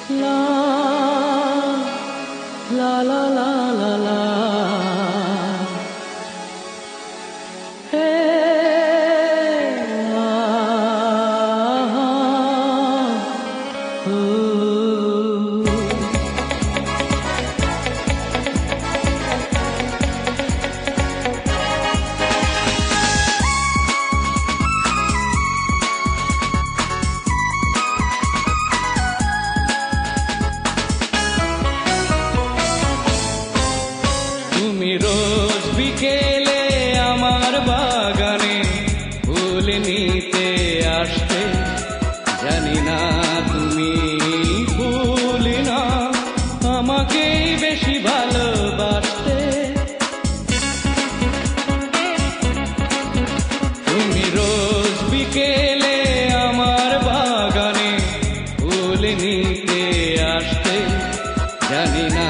La la la la la la. Hey, তুমি রোজ বিকেলে আমার বাগানে ফুল নিতে আসতে, জানি না তুমি ফুল না আমাকেই বেশি ভালোবাসতে। তুমি রোজ বিকেলে আমার বাগানে ফুল নিতে আসতে, জানি না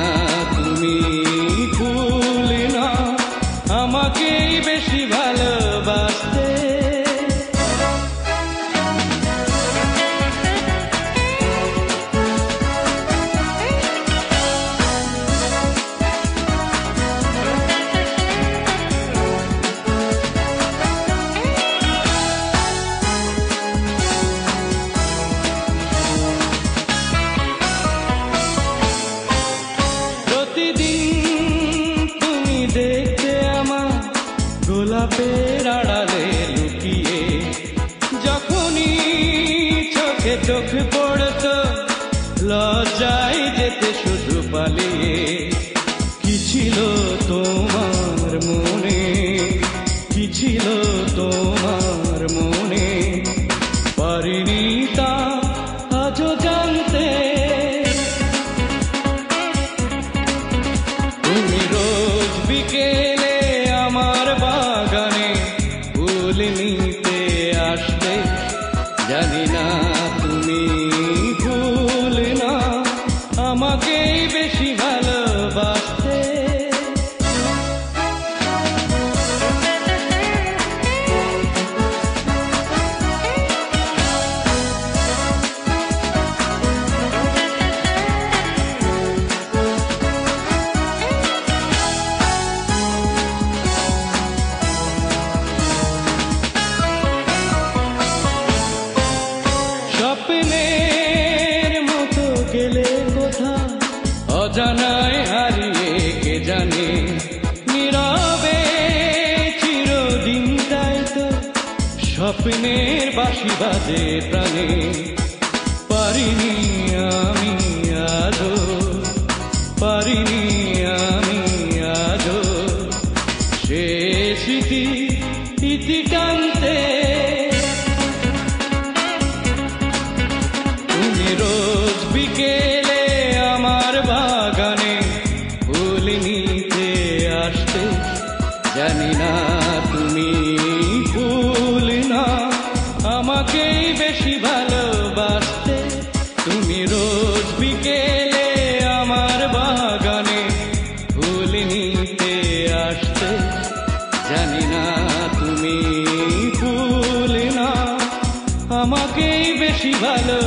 তুমি ফুল না আমাকেই বেশি ভালোবাসতে। দেখতে আমার গোলাপের আড়ালে লুকিয়ে, যখনই চোখে চোখ পড়ত লজ্জায় যেতে শুধু পালিয়ে। কি ছিল তোমার মনে, কি ছিল তোমার মনে, পারিনি তা আজও জানতে। তুমি রোজ বিকেলে আমার বাগানে ফুল নিতে আসতে, জানি না তুমি ফুল না আমাকেই বেশি ভালোবাসতে। স্বপ্নের মতো গেলে কোথা অজানায় হারিয়ে, কে জানে নীরবে চিরদিন তাই তো স্বপ্নের বাঁশি বাজে প্রাণে। পারিনি আমি আজও, পারিনি আমি আজও সে স্মৃতি ইতি টানতে। তুমি রোজ বিকেলে আমার বাগানে ফুল নিতে আসতে, জানি না তুমি ফুল না আমাকেই বেশি ভালোবাসতে। তুমি রোজ বিকেলে আমার বাগানে ফুল নিতে আসতে, জানি না তুমি ফুল না আমাকেই বেশি ভালো